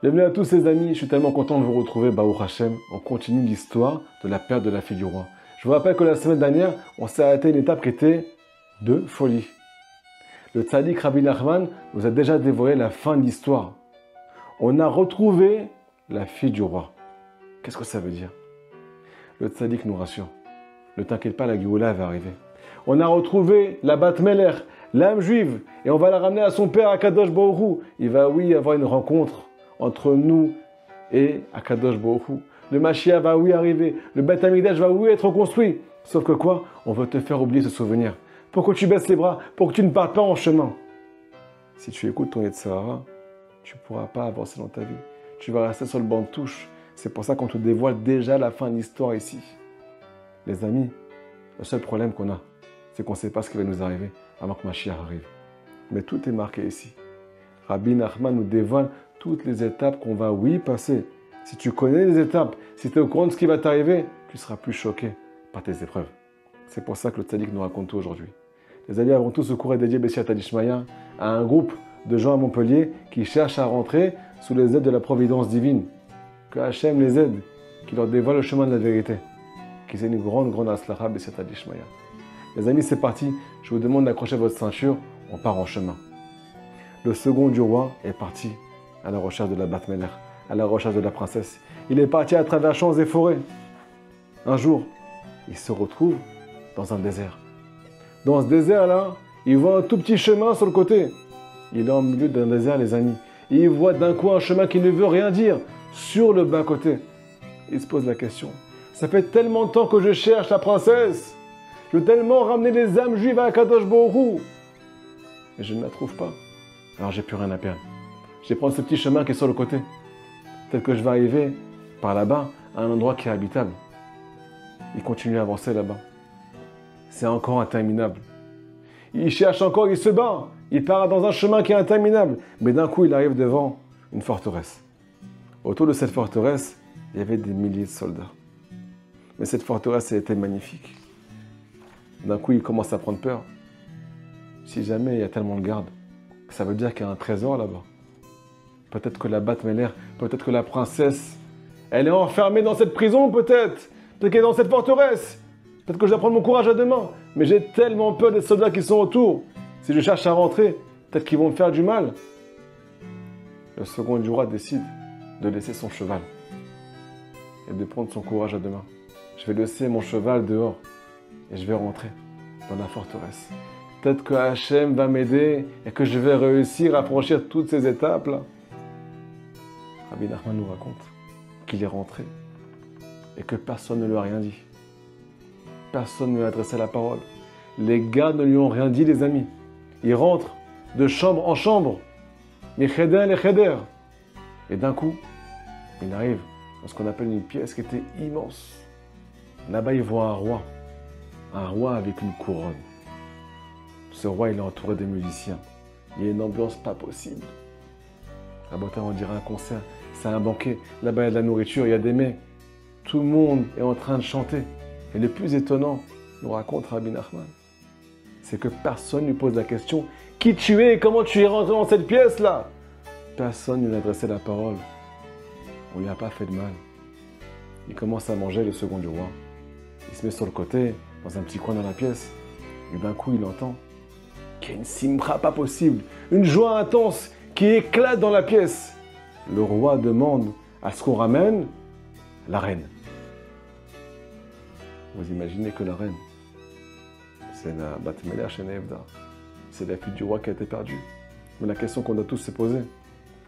Bienvenue à tous les amis, je suis tellement content de vous retrouver, Baruch Hashem. On continue l'histoire de la perte de la fille du roi. Je vous rappelle que la semaine dernière, on s'est arrêté à une étape qui était de folie. Le tzaddik Rabbi Nachman nous a déjà dévoilé la fin de l'histoire. On a retrouvé la fille du roi. Qu'est-ce que ça veut dire? Le tzaddik nous rassure. Ne t'inquiète pas, la Géoula va arriver. On a retrouvé la Bat Meler, l'âme juive, et on va la ramener à son père, Akadosh Baruch Hu. Il va, oui, avoir une rencontre entre nous et Akadosh Baruch Hu. Le Mashiach va, oui, arriver. Le Beth Amikdash va, oui, être reconstruit. Sauf que quoi? On veut te faire oublier ce souvenir. Pour que tu baisses les bras, pour que tu ne partes pas en chemin. Si tu écoutes ton Yetzirah, tu ne pourras pas avancer dans ta vie. Tu vas rester sur le banc de touche. C'est pour ça qu'on te dévoile déjà la fin de l'histoire ici. Les amis, le seul problème qu'on a, c'est qu'on ne sait pas ce qui va nous arriver avant que Mashiach arrive. Mais tout est marqué ici. Rabbi Nachman nous dévoile toutes les étapes qu'on va, oui, passer. Si tu connais les étapes, si tu es au courant de ce qui va t'arriver, tu ne seras plus choqué par tes épreuves. C'est pour ça que le tzaddik nous raconte tout aujourd'hui. Les amis, avant tout, ce cours est dédié Bessiat Adishmaya à un groupe de gens à Montpellier qui cherchent à rentrer sous les aides de la providence divine. Que Hachem les aide, qui leur dévoile le chemin de la vérité. Qu'ils aient une grande aslacha Bessiat Adishmaya. Les amis, c'est parti. Je vous demande d'accrocher votre ceinture. On part en chemin. Le second du roi est parti à la recherche de la Bat Meler, à la recherche de la princesse. Il est parti à travers champs et forêts. Un jour, il se retrouve dans un désert. Dans ce désert-là, il voit un tout petit chemin sur le côté. Il est en milieu d'un désert, les amis. Et il voit d'un coup un chemin qui ne veut rien dire sur le bas-côté. Il se pose la question. Ça fait tellement de temps que je cherche la princesse. Je veux tellement ramener les âmes juives à Kadosh Baruch Hu. Mais je ne la trouve pas. Alors j'ai plus rien à perdre. Je vais prendre ce petit chemin qui est sur le côté. Peut-être que je vais arriver par là-bas à un endroit qui est habitable. Il continue à avancer là-bas. C'est encore interminable. Il cherche encore, il se bat. Il part dans un chemin qui est interminable. Mais d'un coup, il arrive devant une forteresse. Autour de cette forteresse, il y avait des milliers de soldats. Mais cette forteresse, elle était magnifique. D'un coup, il commence à prendre peur. Si jamais il y a tellement de gardes, ça veut dire qu'il y a un trésor là-bas. Peut-être que la Bat Meler, peut-être que la princesse, elle est enfermée dans cette prison, peut-être. Peut-être qu'elle est dans cette forteresse. Peut-être que je dois prendre mon courage à deux mains. Mais j'ai tellement peur des soldats qui sont autour. Si je cherche à rentrer, peut-être qu'ils vont me faire du mal. Le second du roi décide de laisser son cheval et de prendre son courage à deux mains. Je vais laisser mon cheval dehors et je vais rentrer dans la forteresse. Peut-être que Hachem va m'aider et que je vais réussir à franchir toutes ces étapes-là. Rabbi Nachman nous raconte qu'il est rentré et que personne ne lui a rien dit. Personne ne lui a adressé la parole. Les gars ne lui ont rien dit, les amis. Il rentre de chambre en chambre, les cheder. Et d'un coup, il arrive dans ce qu'on appelle une pièce qui était immense. Là-bas, il voit un roi avec une couronne. Ce roi, il est entouré de musiciens. Il y a une ambiance pas possible. À Botin, on dirait un concert. C'est un banquet. Là-bas, il y a de la nourriture, il y a des mets. Tout le monde est en train de chanter. Et le plus étonnant, nous raconte Rabbi Nachman, c'est que personne ne lui pose la question « Qui tu es et comment tu es rentré dans cette pièce-là » Personne ne lui a adressé la parole. On ne lui a pas fait de mal. Il commence à manger le second du roi. Il se met sur le côté, dans un petit coin dans la pièce. Et d'un coup, il entend qu'il y a une simra pas possible, une joie intense qui éclate dans la pièce. Le roi demande à ce qu'on ramène la reine. Vous imaginez que la reine, c'est la Bat Meler chez Neevda. C'est la fille du roi qui a été perdue. Mais la question qu'on doit tous se poser,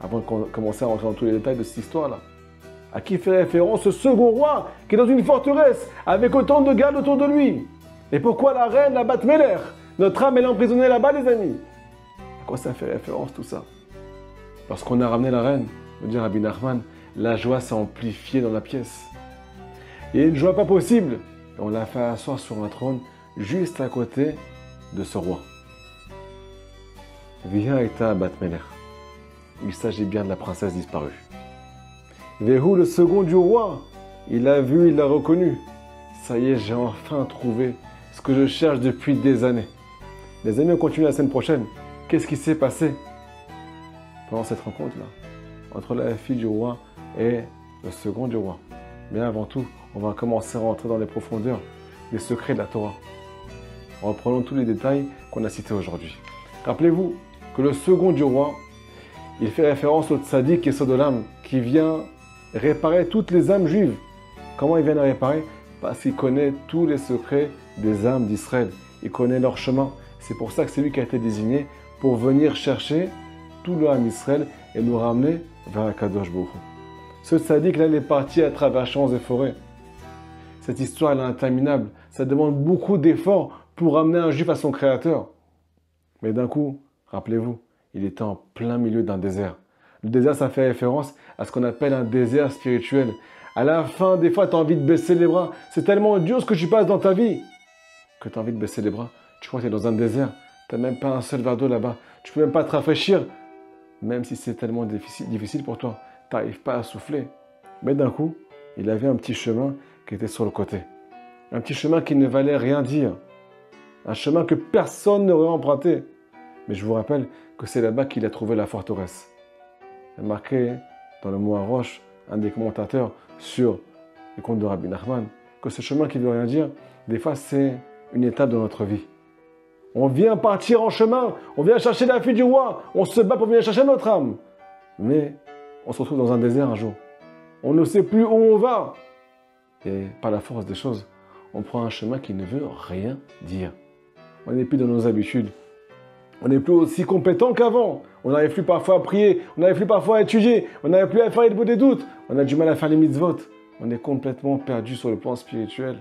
avant de commencer à rentrer dans tous les détails de cette histoire-là, à qui fait référence ce second roi qui est dans une forteresse avec autant de gardes autour de lui? Et pourquoi la reine, la Bat Meler? Notre âme, elle est emprisonnée là-bas, les amis. À quoi ça fait référence tout ça? Parce qu'on a ramené la reine, me dit Rabbi Nachman, la joie s'est amplifiée dans la pièce. Il y a une joie pas possible. Et on l'a fait asseoir sur un trône juste à côté de ce roi. Viens et ta Bat Meler. Il s'agit bien de la princesse disparue. Véhou, le second du roi, il l'a vu, il l'a reconnu. Ça y est, j'ai enfin trouvé ce que je cherche depuis des années. Les amis, on continue la semaine prochaine. Qu'est-ce qui s'est passé pendant cette rencontre-là entre la fille du roi et le second du roi. Mais avant tout, on va commencer à rentrer dans les profondeurs des secrets de la Torah. Reprenons tous les détails qu'on a cités aujourd'hui. Rappelez-vous que le second du roi, il fait référence au tzaddik et Sodolam qui vient réparer toutes les âmes juives. Comment il vient les réparer? Parce qu'il connaît tous les secrets des âmes d'Israël. Il connaît leur chemin. C'est pour ça que c'est lui qui a été désigné pour venir chercher tout le âme d'Israël et nous ramener vers Akadosh Baruch Hu. Ce tzaddik-là, il est parti à travers champs et forêts. Cette histoire, elle est interminable. Ça demande beaucoup d'efforts pour ramener un juif à son créateur. Mais d'un coup, rappelez-vous, il était en plein milieu d'un désert. Le désert, ça fait référence à ce qu'on appelle un désert spirituel. À la fin, des fois, tu as envie de baisser les bras. C'est tellement dur ce que tu passes dans ta vie que tu as envie de baisser les bras. Tu crois que tu es dans un désert. Tu n'as même pas un seul verre d'eau là-bas. Tu ne peux même pas te rafraîchir. Même si c'est tellement difficile pour toi, tu n'arrives pas à souffler. Mais d'un coup, il avait un petit chemin qui était sur le côté. Un petit chemin qui ne valait rien dire. Un chemin que personne n'aurait emprunté. Mais je vous rappelle que c'est là-bas qu'il a trouvé la forteresse. C'est marqué dans le mot Roche, un des commentateurs sur les contes de Rabbi Nachman, que ce chemin qui ne veut rien dire, des fois c'est une étape de notre vie. On vient partir en chemin, on vient chercher la fille du roi, on se bat pour venir chercher notre âme. Mais on se retrouve dans un désert un jour. On ne sait plus où on va. Et par la force des choses, on prend un chemin qui ne veut rien dire. On n'est plus dans nos habitudes. On n'est plus aussi compétent qu'avant. On n'arrive plus parfois à prier. On n'arrive plus parfois à étudier. On n'arrive plus à faire les bouts des doutes. On a du mal à faire les mitzvot. On est complètement perdu sur le plan spirituel.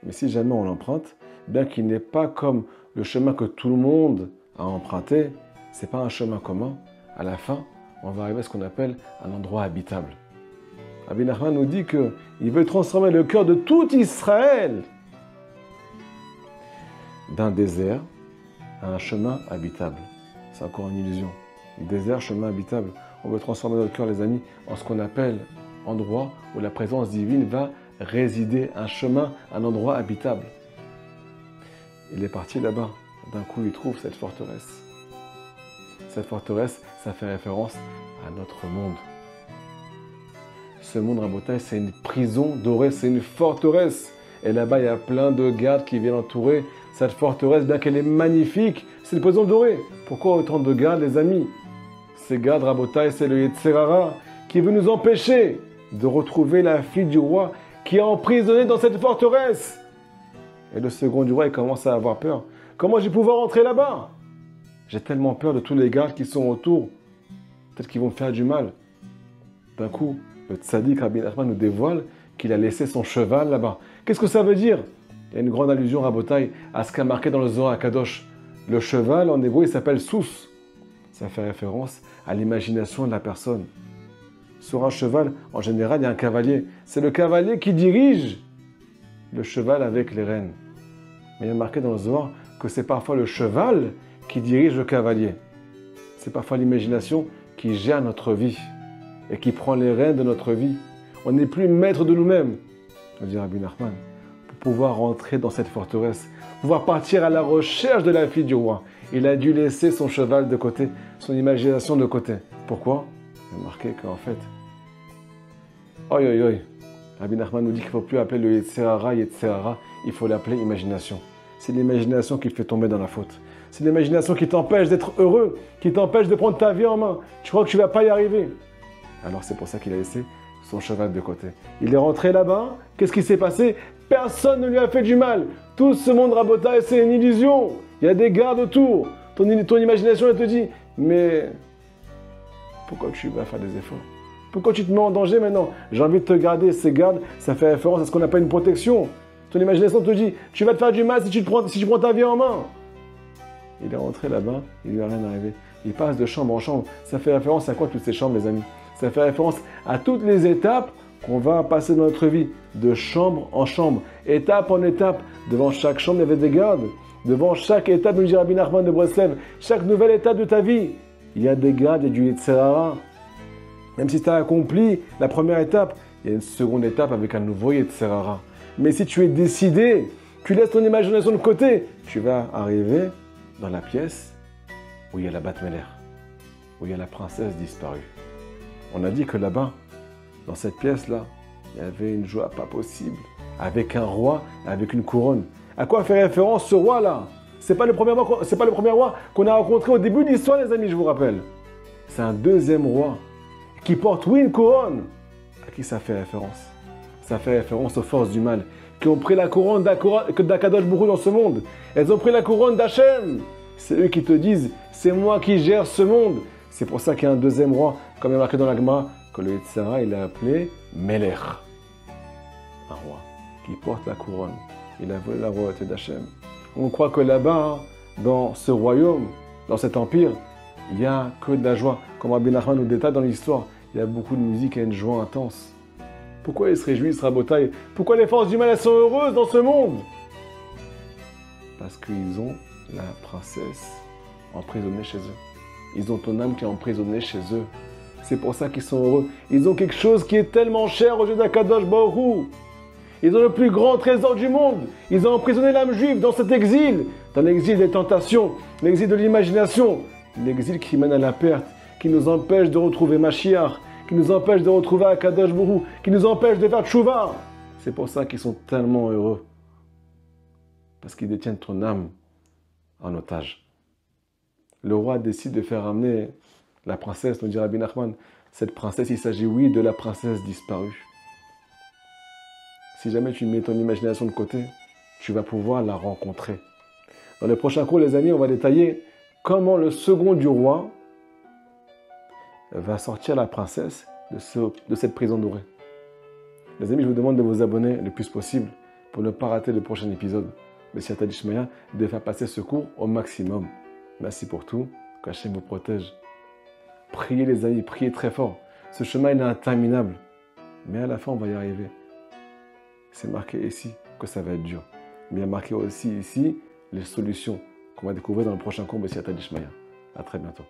Mais si jamais on l'emprunte, bien qu'il n'est pas comme le chemin que tout le monde a emprunté, ce n'est pas un chemin commun. À la fin, on va arriver à ce qu'on appelle un endroit habitable. Rabbi Nachman nous dit qu'il veut transformer le cœur de tout Israël d'un désert à un chemin habitable. C'est encore une illusion. Désert, chemin habitable. On veut transformer notre cœur, les amis, en ce qu'on appelle endroit où la présence divine va résider. Un chemin, un endroit habitable. Il est parti là-bas. D'un coup, il trouve cette forteresse. Cette forteresse, ça fait référence à notre monde. Ce monde, Rabotai, c'est une prison dorée, c'est une forteresse. Et là-bas, il y a plein de gardes qui viennent entourer cette forteresse, bien qu'elle est magnifique. C'est une prison dorée. Pourquoi autant de gardes, les amis? Ces gardes, Rabotai, c'est le Yetzerara qui veut nous empêcher de retrouver la fille du roi qui est emprisonnée dans cette forteresse. Et le second du roi, il commence à avoir peur. Comment je vais pouvoir entrer là-bas? J'ai tellement peur de tous les gardes qui sont autour. Peut-être qu'ils vont me faire du mal. D'un coup, le tzaddik Rabbi Nachman nous dévoile qu'il a laissé son cheval là-bas. Qu'est-ce que ça veut dire? Il y a une grande allusion, Rabotai, à ce qu'a marqué dans le Zohar HaKadosh. Le cheval, en hébreu, il s'appelle Sous. Ça fait référence à l'imagination de la personne. Sur un cheval, en général, il y a un cavalier. C'est le cavalier qui dirige le cheval avec les rênes. Mais il y a marqué dans le Zohar que c'est parfois le cheval qui dirige le cavalier. C'est parfois l'imagination qui gère notre vie et qui prend les rênes de notre vie. On n'est plus maître de nous-mêmes, nous dit Rabbi Nachman, pour pouvoir rentrer dans cette forteresse, pouvoir partir à la recherche de la fille du roi. Il a dû laisser son cheval de côté, son imagination de côté. Pourquoi? Il a marqué qu'en fait, Rabbi Nachman nous dit qu'il ne faut plus appeler le Yetzerara, il faut l'appeler imagination. C'est l'imagination qui te fait tomber dans la faute. C'est l'imagination qui t'empêche d'être heureux, qui t'empêche de prendre ta vie en main. Tu crois que tu ne vas pas y arriver. Alors c'est pour ça qu'il a laissé son cheval de côté. Il est rentré là-bas. Qu'est-ce qui s'est passé? Personne ne lui a fait du mal. Tout ce monde Rabotai, c'est une illusion. Il y a des gardes autour. Ton imagination, elle te dit, mais pourquoi tu vas faire des efforts? Pourquoi tu te mets en danger maintenant? J'ai envie de te garder. Ces gardes, ça fait référence à ce qu'on appelle une protection. Ton imagination te dit, tu vas te faire du mal si tu prends ta vie en main. Il est rentré là-bas, il lui a rien arrivé. Il passe de chambre en chambre. Ça fait référence à quoi toutes ces chambres, les amis? Ça fait référence à toutes les étapes qu'on va passer dans notre vie, de chambre en chambre, étape en étape. Devant chaque chambre, il y avait des gardes. Devant chaque étape, nous dit Rabbi Nachman de Breslev, chaque nouvelle étape de ta vie, il y a des gardes, il y a du Yetzerara. Même si tu as accompli la première étape, il y a une seconde étape avec un nouveau Yetzerara. Mais si tu es décidé, tu laisses ton imagination de côté, tu vas arriver dans la pièce où il y a la Bat Meler, où il y a la princesse disparue. On a dit que là-bas, dans cette pièce-là, il y avait une joie pas possible, avec un roi, avec une couronne. À quoi fait référence ce roi-là? C'est pas le premier roi qu'on a rencontré au début de l'histoire, les amis, je vous rappelle. C'est un deuxième roi qui porte, oui, une couronne. À qui ça fait référence? Ça fait référence aux forces du mal qui ont pris la couronne d'Akadosh Baruch Hu dans ce monde. Elles ont pris la couronne d'Hachem. C'est eux qui te disent, c'est moi qui gère ce monde. C'est pour ça qu'il y a un deuxième roi, comme il est marqué dans la Gemara, que le Yitzhara, il a appelé Melech. Un roi qui porte la couronne. Il a volé la royauté d'Hachem. On croit que là-bas, dans ce royaume, dans cet empire, il n'y a que de la joie. Comme Rabbi Nachman nous détaille dans l'histoire, il y a beaucoup de musique et une joie intense. Pourquoi ils se réjouissent, Rabotai? Pourquoi les forces du mal, elles sont heureuses dans ce monde? Parce qu'ils ont la princesse emprisonnée chez eux. Ils ont ton âme qui est emprisonnée chez eux. C'est pour ça qu'ils sont heureux. Ils ont quelque chose qui est tellement cher aux yeux d'Akadosh Baruch Hu. Ils ont le plus grand trésor du monde. Ils ont emprisonné l'âme juive dans cet exil. Dans l'exil des tentations, l'exil de l'imagination. L'exil qui mène à la perte, qui nous empêche de retrouver Mashiach, qui nous empêche de retrouver Akadosh Baruch Hu, qui nous empêche de faire tchouva. C'est pour ça qu'ils sont tellement heureux. Parce qu'ils détiennent ton âme en otage. Le roi décide de faire ramener la princesse, nous dit Rabbi Nachman. Cette princesse, il s'agit, oui, de la princesse disparue. Si jamais tu mets ton imagination de côté, tu vas pouvoir la rencontrer. Dans les prochains cours, les amis, on va détailler comment le second du roi va sortir la princesse de cette prison dorée. Les amis, je vous demande de vous abonner le plus possible pour ne pas rater le prochain épisode. Mais si Atadishmaya, de faire passer ce cours au maximum. Merci pour tout. Qu'Hachem vous protège. Priez les amis, priez très fort. Ce chemin il est interminable. Mais à la fin, on va y arriver. C'est marqué ici que ça va être dur. Mais il y a marqué aussi ici les solutions qu'on va découvrir dans le prochain cours de Siyata Dishmaya. À très bientôt.